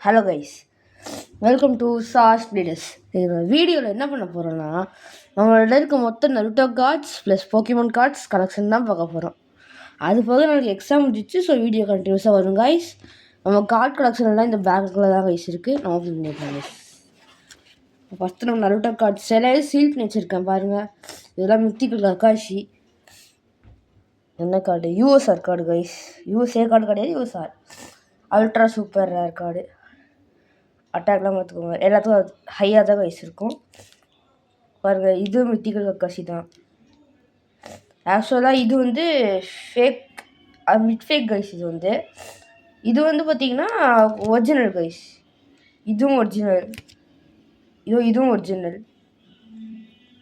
Hello guys, welcome to சாஸ் பிளேடஸ். இந்த வீடியோவில் என்ன பண்ண போகிறோன்னா, நம்மளோட இருக்க மொத்த Naruto cards plus Pokemon cards collection தான் பார்க்க போகிறோம். அது போக நம்மளுக்கு எக்ஸாம் முடிஞ்சிச்சு, ஸோ வீடியோ கண்டினியூஸாக வரும் கைஸ். நம்ம கார்ட் கலெக்ஷன் எல்லாம் இந்த பேக்கில் தான் கைஸ் இருக்குது. நம்ம ஓப்பன் பண்ணியிருக்கோம் கைஸ். ஃபஸ்ட்டு நம்ம நருட்டோ கார்ட்ஸ் எல்லாம் சீல் பண்ணி வச்சுருக்கேன் பாருங்கள். இதெல்லாம் மித்திக்கல் கக்காஷி. என்ன card? USR card guys. USA card கிடையாது, USR. Ultra super rare card. அட்டாக்லாம் பார்த்துக்கோங்க, எல்லாத்துக்கும் ஹையாக தான் கைஸ் இருக்கும் பாருங்கள். இது மித்திக்கல் கக்காசி தான். ஆக்சுவலாக இது வந்து ஃபேக், மிட் ஃபேக் கைஸ். இது வந்து பார்த்திங்கன்னா ஒரிஜினல் கைஸ். இதுவும் ஒரிஜினல், இதுவும் ஒரிஜினல்.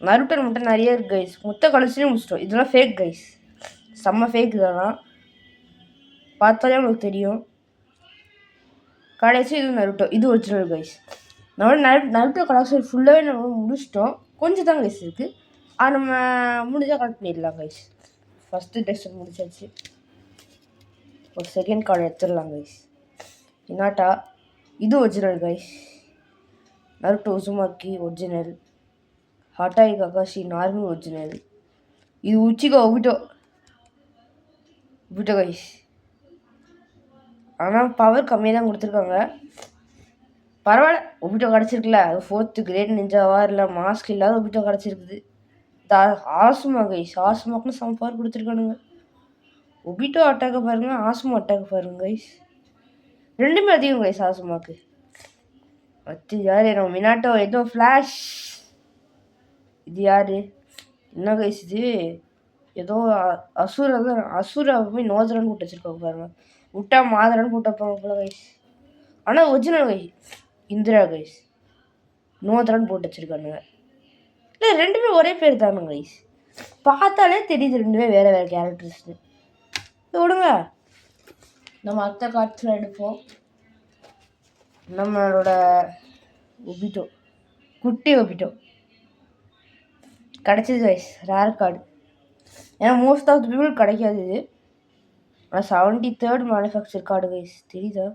நருட்டோ மட்டும் நிறைய இருக்குது கைஸ். மொத்த கலெக்ஷனையும் முடிச்சிட்டோம். இதெல்லாம் ஃபேக் கைஸ், செம்ம ஃபேக் இதெல்லாம். பார்த்தாலே உங்களுக்கு தெரியும். கடைசி இது நருட்டோ, இது ஒரிஜினல் கைஸ். நம்ம நருட்டோ கலெக்ஷன் ஃபுல்லாகவே நம்ம முடிச்சிட்டோம். கொஞ்சம் தான் கைஸ் இருக்குது. அது நம்ம முடிஞ்சால் கலெக்ட் பண்ணிடலாம் கைஸ். ஃபஸ்ட்டு டெஸ்ட் முடிச்சாச்சு. ஒரு செகண்ட் கார்டு எடுத்துடலாம் கைஸ். இனாட்டா, இது original guys. Naruto Uzumaki original. Hatake Kakashi normal original. இது உச்சிகா ஒபிட்டோ கைஸ். ஆனால் பவர் கம்மியாக தான் கொடுத்துருக்காங்க. பரவாயில்ல, ஒபிட்டோ கிடச்சிருக்குல்ல. அது 4th கிரேட் நிஞ்சாவா இல்லை மாஸ்க் இல்லாத ஒபிட்டோ கிடச்சிருக்குது. ஆசுமா கைஸ். ஆசுமாக்குன்னு செம்ம பவர் கொடுத்துருக்கானுங்க. ஒபிட்டோ அட்டாக்க பாருங்க, ஆசுமா அட்டாக்க பாருங்க கைஸ். ரெண்டுமே அதிகம் கைஸ் ஆசுமாக்கு. அது யார்? நம்ம மினாட்டோ ஏதோ ஃப்ளாஷ். இது யார்? என்ன கைஸ் இது? ஏதோ அசுரா போய் நோதரன்னு போட்டு வச்சுருக்காங்க பாருங்க. விட்டா மாதரன்னு போட்டு வைப்பாங்க போல கைஸ். ஆனால் ஒரிஜினல் கைஸ் இந்திரா கைஸ். நோதரன்னு போட்டு வச்சுருக்கானுங்க. இல்லை, ரெண்டுமே ஒரே பேர் தானுங்க கைஸ். பார்த்தாலே தெரியுது ரெண்டுமே வேறு வேறு கேரக்டர்ஸ்னு. விடுங்க, நம்ம அடுத்த கார்ட்ஸில் எடுப்போம். நம்மளோட ஒபிட்டோ, குட்டி ஒபிட்டோ கிடச்சிது கைஸ். Rare card. ஏன்னா மோஸ்ட் ஆஃப் த பீப்புள் கிடைக்காது இது. ஆனால் 73rd மேனுஃபேக்சர் கார்டு கைஸ். தெரியுதா?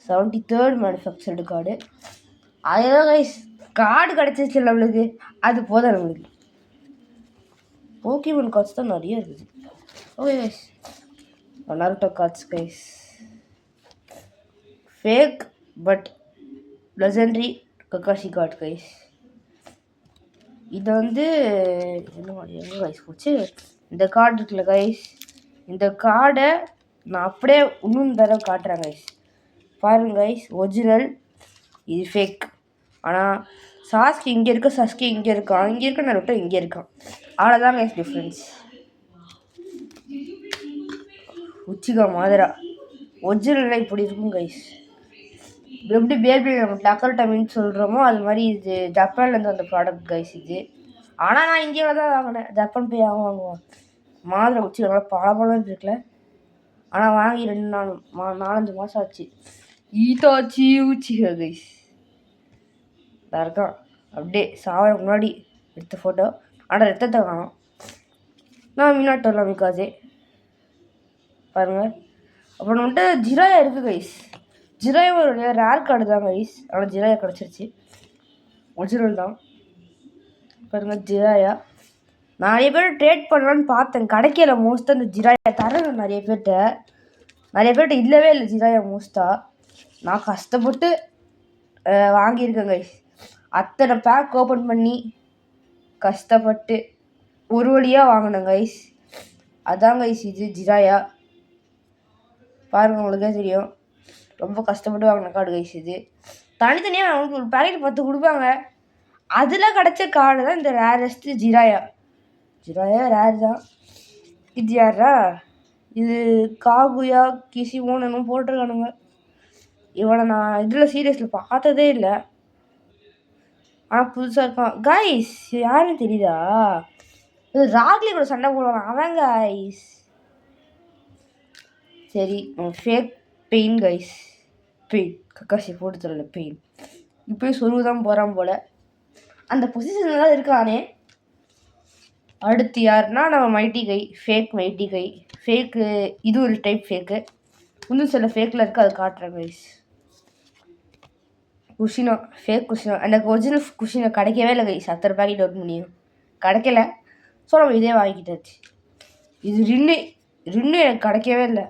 73rd manufactured card. அதேதான் கைஸ், கார்டு கிடச்சிச்சு நம்மளுக்கு, அது போதும் நம்மளுக்கு. போக்கிமான் கார்ட்ஸ் தான் நிறைய இருக்குது. Okay guys, Naruto cards guys. Fake but legendary Kakashi card guys. இது வந்து என்ன கைஸ் போச்சு? இந்த கார்டு இருக்குல்ல கைஸ், இந்த கார்டை நான் அப்படியே இன்னும் தடவை காட்டுறேன் கைஸ். பாருங்க கைஸ், ஒரிஜினல், இது ஃபேக். ஆனால் சாஸ்கி இங்கே இருக்க, சஸ்கி இங்கே இருக்கான், இங்கே இருக்க நருட்டோ இங்கே இருக்கான். அவ்வளோதான் கைஸ் டிஃப்ரென்ஸ். உச்சிகா மாதரா ஒரிஜினலில் இப்படி இருக்கும் கைஸ். எப்படி பேபி நம்ம டக்கர் டைமின்னு சொல்கிறோமோ அது மாதிரி இது ஜப்பான்லேருந்து வந்த ப்ராடக்ட் கைஸ் இது. ஆனால் நான் இந்தியாவில் தான் வாங்கினேன். ஜப்பான் போய் வாங்குவோம். மாதிரி உச்சி நல்லா பழபழம் இருக்குல்ல. ஆனால் வாங்கி 4-5 மாதம் ஆச்சு. ஈட்டாச்சி உச்சிகா கைஸ் தான் இருக்கான். அப்படியே சாவதுக்கு முன்னாடி எடுத்த ஃபோட்டோ. ஆனால் ரத்தத்தை காணும். நான் மினாட்டோலாம் மிக்காதே பாருங்கள். அப்புறம் வந்துட்டு ஜிராயா இருக்குது கைஸ். ஜிராயா ஒரு ரேர் கார்டு தான் கைஸ். ஆனால் ஜிராயா கிடச்சிருச்சு, ஒரிஜினல் தான். பாருங்கள் ஜிராயா. நிறைய பேர் ட்ரேட் பண்ணலான்னு பார்த்தேன், கிடைக்கல. மோஸ்ட்டாக இந்த ஜிராயா தரேன் நிறைய பேர்கிட்ட இல்லவே இல்லை ஜிராயா மோஸ்ட்டாக. நான் கஷ்டப்பட்டு வாங்கியிருக்கேன் கைஸ். அத்தனை பேக் ஓப்பன் பண்ணி கஷ்டப்பட்டு ஒரு வழியாக வாங்கினேன் கைஸ். அதான் கைஸ் இது ஜிராயா. பாருங்கள், உங்களுக்கே தெரியும். ரொம்ப கஷ்டப்பட்டு வாங்கின கார்டு கைஸ் இது. தனித்தனியாக அவங்களுக்கு ஒரு பேக்கெட் 10 கொடுப்பாங்க. அதில் கிடச்ச கார்டு தான் இந்த ரேரஸ்ட்டு ஜிராயா. ஜிராயா ரேர் தான். இது யாரா? இது காகுயா கிசிமோன்னு என்னமோ போட்டிருக்கானுங்க. இவனை நான் இதில் சீரியஸில் பார்த்ததே இல்லை. ஆனால் புதுசாக இருக்கான் கைஸ். யாருன்னு தெரியுதா? இது ராக்லி கூட சண்டை போடுவாங்க அவன் கைஸ். சரி, fake pain guys. Pain Kakashi போட்டு தரல பெயின். இப்போயும் சொருவுதான் போகிறான் போல். அந்த பொசிஷனில் தான் இருக்கானே. அடுத்து யாருன்னா நம்ம மைட்டி கை. ஃபேக் மைட்டி கை. ஃபேக்கு இது ஒரு டைப் ஃபேக்கு. இன்னும் சில ஃபேக்கில் இருக்குது, அது காட்டுறேன் கைஸ். குஷினோ ஃபேக் குஷினோ எனக்கு ஒரிஜினல் குஷினோ கிடைக்கவே இல்லை கைஸ். 10 பாக்கெட் ஒர்க் முடியும் கிடைக்கல. ஸோ நம்ம இதே வாங்கிக்கிட்டாச்சு. இது ரின்னு எனக்கு கிடைக்கவே இல்லை.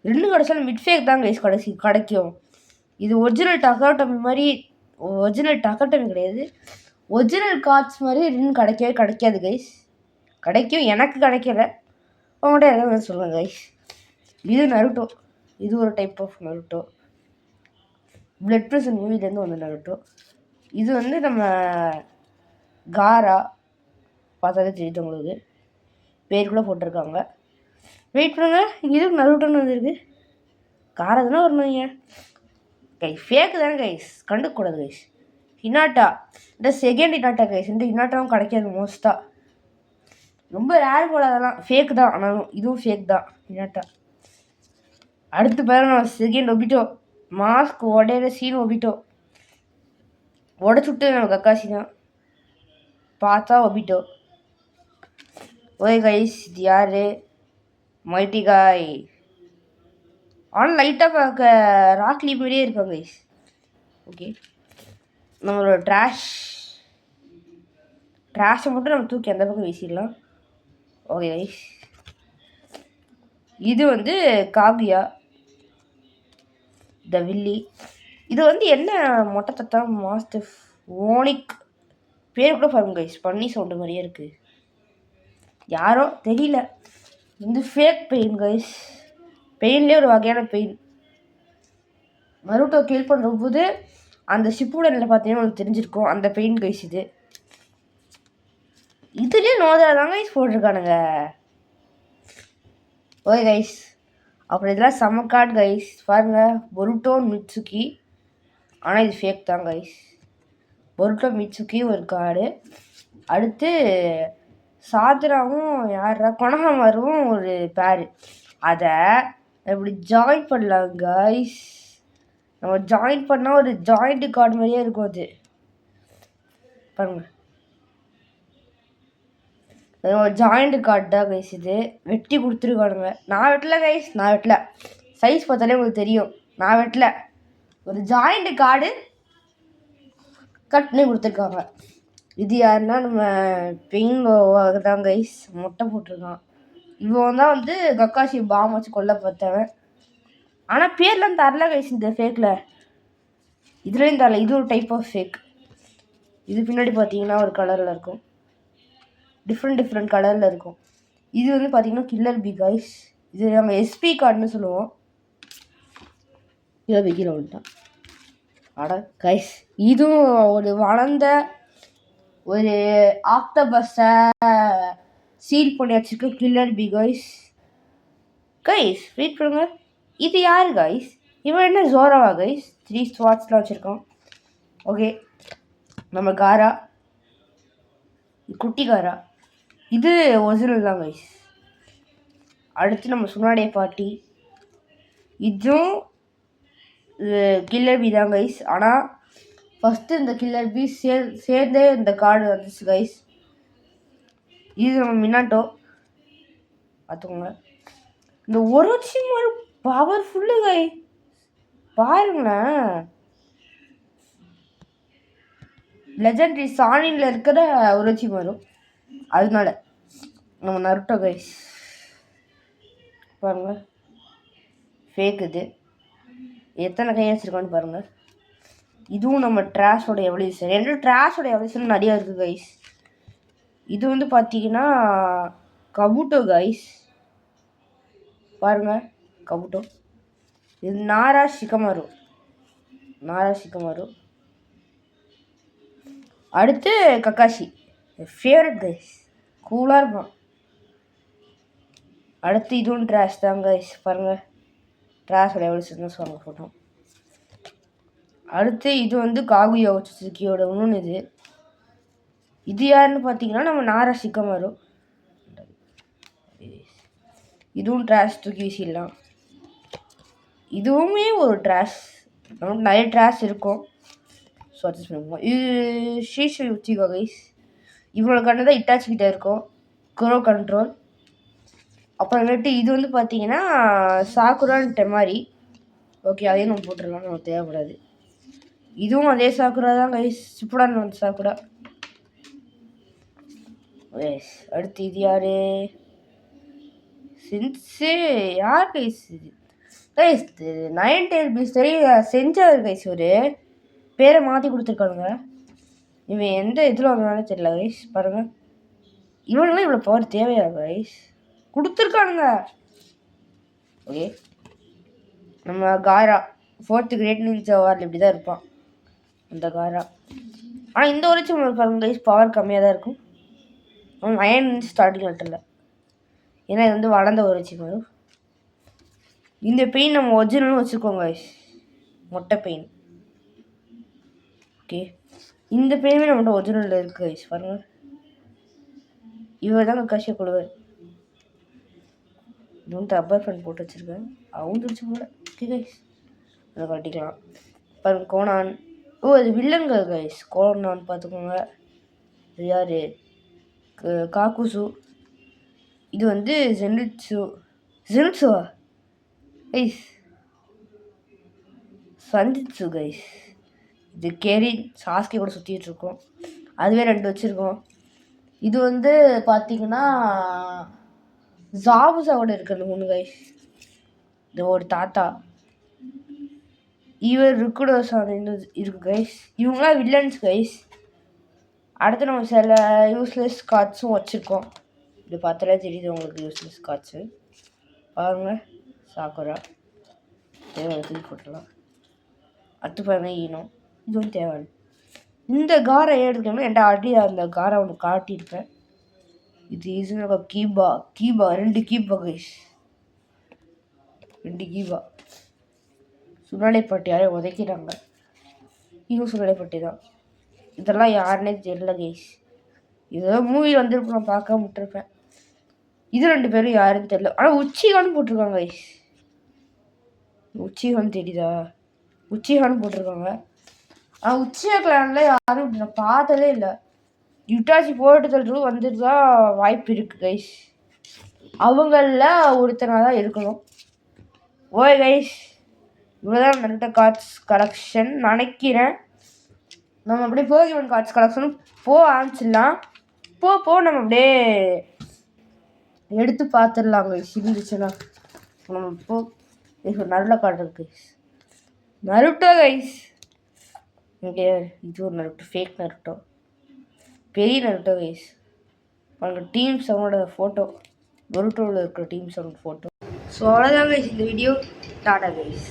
ரின்னு கிடைச்சாலும் மிட் ஃபேக் தான் கைஸ் கிடைக்கும். இது ஒரிஜினல் டக்காட்டமி மாதிரி, ஒரிஜினல் டக்காட்டமி கிடையாது, ஒரிஜினல் கார்ட்ஸ் மாதிரி ரின் கிடைக்காது கைஸ். கிடைக்கும், எனக்கு கிடைக்கல. உங்கள்கிட்ட எதாவது சொல்லுங்கள் கைஸ். இது நருட்டோ. இது ஒரு type of Naruto. Blood pressure மூவிலேருந்து வந்த நருட்டோ. இது வந்து நம்ம காரா பார்த்தாலே தெரியுது உங்களுக்கு. பேர் கூட போட்டிருக்காங்க. வெயிட் பண்ணுங்க, இதுக்கு நருட்டோன்னு வந்துருக்கு. காரா தானே வரணுங்க கைஸ். ஃபேக்கு தானே கைஸ், கண்டுக்கூடாது கைஸ். ஹினாட்டா, இந்த செகண்ட் ஹினாட்டா கைஸ். இந்த ஹினாட்டாவும் கிடைக்காது மோஸ்ட்டாக. ரொம்ப ரேர் போல, அதெல்லாம் ஃபேக்கு தான். ஆனாலும் இதுவும் ஃபேக் தான் ஹினாட்டா. அடுத்து பாருங்க செகண்ட் ஒபிட்டோ. மாஸ்க் உடையிற சீன் ஒபிட்டோ. உடச்சுட்டு நம்ம கக்காசி தான் பார்த்தா ஒபிட்டோ. ஓகே கைஸ், இது யாரு? மைட்டி காய். ஆனால் லைட்டாக பார்க்க ராக்லி மாதிரியே இருக்காங்க கைஸ். ஓகே, நம்மளோட ட்ராஷை மட்டும் நம்ம தூக்கி அந்த பக்கம் வீசிடலாம். ஓகே கைஸ், இது வந்து காகுயா த வில்லி. இது வந்து என்ன மொட்டை தட்டம் மாஸ்டர் ஓனிக் பேர் கூட பாருங்க கைஸ், பண்ணி சவுண்டு மாதிரியே இருக்குது. யாரோ தெரியல. இது ஃபேக் பெயின் கைஸ். பெயின்லேயே ஒரு வகையான பெயின். நருட்டோ கில் பண்ணும்போது அந்த ஷிப்புடனில் பார்த்தீங்கன்னா உங்களுக்கு தெரிஞ்சிருக்கும் அந்த பெயின் கைஸ். இதுலேயே நோதா தான் கைஸ் போட்டிருக்கானுங்க. ஓகே கைஸ், அப்புறம் இதெல்லாம் செம்ம கார்டு கைஸ். பாருங்க, பொருட்டோ மிட்சுக்கி. ஆனால் இது ஃபேக் தான் கைஸ். பொருட்டோ மிட்சுக்கி ஒரு கார்டு. அடுத்து சாத்ராவும் யாரா கொனஹாமாரும் ஒரு பேரு. அதை இப்படி ஜாயின் பண்ணலாம் கைஸ். நம்ம ஜாயின் பண்ணால் ஒரு ஜாயிண்ட் கார்டு மாதிரியே இருக்கும். அது பாருங்க, ஜாயிண்ட் கார்டு தான் கைஸ். இது வெட்டி கொடுத்துருக்கானுங்க. நான் வெட்டல கைஸ், நான் வெட்டல. சைஸ் பார்த்தாலே உங்களுக்கு தெரியும், நான் வெட்டல. ஒரு ஜாயிண்ட் கார்டு கட் பண்ணி கொடுத்துருக்காங்க. இது யாருன்னா நம்ம பெயின் தான் கைஸ். மொட்டை போட்டிருக்கான். இவன் தான் வந்து கக்காசி பாம் வச்சு கொல்ல பார்த்தவன். ஆனால் பேர்லாம் தரல கைஸ் இந்த ஃபேக்கில். இதுலேயும் தரல. இது ஒரு டைப் ஆஃப் ஃபேக். இது பின்னாடி பார்த்தீங்கன்னா ஒரு கலரில் இருக்கும், டிஃப்ரெண்ட் கலரில் இருக்கும். இது வந்து பார்த்தீங்கன்னா கில்லர் பி கைஸ். இது நம்ம எஸ்பி கார்டுன்னு சொல்லுவோம். கில்லர் பி கீழே வந்துட்டான். அட கைஸ், இதுவும் ஒரு வளர்ந்த ஒரு ஆக்டோபஸை சீல் பண்ணி வச்சுருக்க killer B guys. Guys wait பண்ணுங்க, இது யார் கைஸ்? இவன் என்ன ஜோராவா கைஸ்? 3 ஸ்வாட்ஸ்லாம் வச்சுருக்கான். ஓகே, நம்ம காரா, குட்டி காரா. இது ஒரிஜினல் தான் கைஸ். அடுத்து நம்ம சுனாடே பாட்டி. இதுவும் கில்லர் பி தான் கைஸ். ஆனால் ஃபஸ்ட்டு இந்த கில்லர் பி சேர்ந்தே இந்த கார்டு வந்துச்சு கைஸ். இது நம்ம மினாட்டோ பார்த்துக்கோங்க. இந்த ஒரு பவர்ஃபுல்லு கை பாருங்களேன். லெஜெண்டரி சானியில் இருக்கிற உரட்சி வரும். அதனால நம்ம நருட்டோ கைஸ் பாருங்க, ஃபேக். இது எத்தனை கை வச்சுருக்கான்னு பாருங்கள். இதுவும் நம்ம ட்ராஷோட எவல்யூஷன். என்னோட ட்ராஷோட எவல்யூஷன் நிறையா இருக்குது கைஸ். இது வந்து பார்த்தீங்கன்னா கபுட்டோ கைஸ். பாருங்கள், கபுட்டோ. இது நாரா ஷிகமாரு. அடுத்து கக்காஷி, ஃபேவரட் கைஸ். கூலாக இருப்பான். அடுத்து இதுவும் ட்ராஷ் தான் கைஸ். பாருங்கள், ட்ராஷோட எவல்யூஷன் சொல்லுங்க ஃபோட்டோ. அடுத்து இது வந்து காகுயா சுசுகியோட இன்னொன்று. இது யாருன்னு பார்த்தீங்கன்னா நம்ம நாரா ஷிகமாரு. இதுவும் ட்ராஷ் தூக்கி வீசிடலாம். இதுவுமே ஒரு ட்ராஷ். நமக்கு நிறைய ட்ராஷ் இருக்கும். ஸோ அட்ஜஸ்ட் பண்ணுவோம். இது ஷீஷோ யுச்சிகோ கைஸ். இவங்களோட கண்ணு தான் இட்டாச்சி கிட்டே இருக்கும், குரோ கண்ட்ரோல். அப்புறமேட்டு இது வந்து பார்த்தீங்கன்னா சாக்குரான் டெமாரி. ஓகே, அதையும் நம்ம போட்டுடலாம், நமக்கு தேவைப்படாது. இதுவும் அதே சாக்குரா தான் கைஸ். சிப்புடான்னு வந்து சாக்குரா. கைஸ் அடுத்து இது யாரு? சின்சே யார் கைஸ் இது? கைஸ் நைன் டெயில் பீஸ் செஞ்சாரு கைஸ். ஒரு பேரை மாற்றி கொடுத்துருக்கானுங்க. இவன் எந்த இதில் வந்தாலும் தெரியல கைஸ். பாருங்க, இவனுங்களாம் இவ்வளோ பவர் தேவையா கைஸ்? கொடுத்துருக்கானுங்க. ஓகே, நம்ம காரா 4th கிரேட் நிஞ்சா வாரில் இப்படி தான் இருப்பான் அந்த காரா. ஆனால் இந்த வரைக்கும் பாருங்க கைஸ், பவர் கம்மியாக தான் இருக்கும். அவன் அயன் ஸ்டார்டிங் இல்லை, ஏன்னா இது வந்து வளர்ந்த வரைக்கும் வரும். இந்த பெயின் நம்ம ஒரிஜினலும் வச்சுருக்கோம் கைஸ், மொட்டை பெயின். ஓகே, இந்த பெயினுமே நம்மகிட்ட ஒரிஜினலில் இருக்குது கைஸ். பாருங்கள், இவர் தான் கஷ்ய கொடுவார். இது வந்து ரப்பர் ஃபேன் போட்டு வச்சுருக்கேன், அவந்துருச்சு போல. ஓகே கைஸ், அதை கட்டிக்கலாம். பாருங்க கோனான். ஓ, அது வில்லன்கள் கைஸ். கோனான் பார்த்துக்கோங்க. இது யார்? காக்குசு. இது வந்து ஜெனிட்சுவா கைஸ். சஞ்சிட்சு கைஸ். இது கேரி சாஸ்கே கூட சுற்றிட்டு இருக்கோம். அதுவே 2 வச்சுருக்கோம். இது வந்து பார்த்தீங்கன்னா ஜாபுசாவோட இருக்கிறது 3 கைஸ். இது ஒரு தாத்தா. இவர் ருக்குடோசான இருக்கு கைஸ். இவங்களாம் வில்லன்ஸ் கைஸ். அடுத்து நம்ம சில யூஸ்லெஸ் கார்ட்ஸும் வச்சுருக்கோம். இது பார்த்தாலே தெரியுது உங்களுக்கு யூஸ்லெஸ் கார்ட்ஸு. பாருங்க, சாக்குரா தேவை தூக்கி போட்டலாம். அடுத்து பாருங்க ஈனம். இதுவும் தேவை. இந்த காரை எடுத்துக்கணும். என்கிட்ட அடி அந்த காரை ஒன்று காட்டியிருப்பேன். இது ஈஸியாக கீபா 2 கீபா கைஸ். 2 கீபா. சுனாலைப்பட்டி யாரையும் உதைக்கிறாங்க. இதுவும் சுனாலைப்பட்டி தான். இதெல்லாம் யாருன்னே தெரியல கைஸ். இதெல்லாம் மூவி வந்துருப்போம், நான் பார்க்க விட்டுருப்பேன். இது 2 பேரும் யாருன்னு தெரியல. ஆனால் உச்சிகான்னு போட்டிருக்காங்க கைஸ். உச்சிகான்னு தெரியுதா? உச்சிகான்னு போட்டிருக்காங்க. ஆனால் உச்சியா கிளானில் யாரும் நான் பார்த்ததே இல்லை. யுட்டாச்சி போட்டு தள்ளுறது வந்துட்டு தான் வாய்ப்பு இருக்குது கைஸ். அவங்களில் ஒருத்தனாக தான் இருக்கணும். ஓகே கைஸ், இவ்வளோதான் நருட்டோ கார்ட்ஸ் கலெக்ஷன் நினைக்கிறேன். நம்ம அப்படியே போகிமன் கார்ட்ஸ் கலெக்ஷனும் ஆரம்பிச்சிடலாம். நம்ம அப்படியே எடுத்து பார்த்துடலாம் கைஸ். இருந்துச்சுன்னா நம்ம இப்போ நல்ல கார்டு இருக்கு நருட்டோ கைஸ். இங்கே இது ஒரு நருட்டோ, ஃபேக் நருட்டோ, பெரிய நருட்டோ கைஸ். அவங்க டீம் 7ஓட ஃபோட்டோ, நருட்டோவில் இருக்கிற டீம் 7 ஃபோட்டோ. ஸோ அவ்வளோதான் கைஸ் இந்த வீடியோ. டாடா கைஸ்.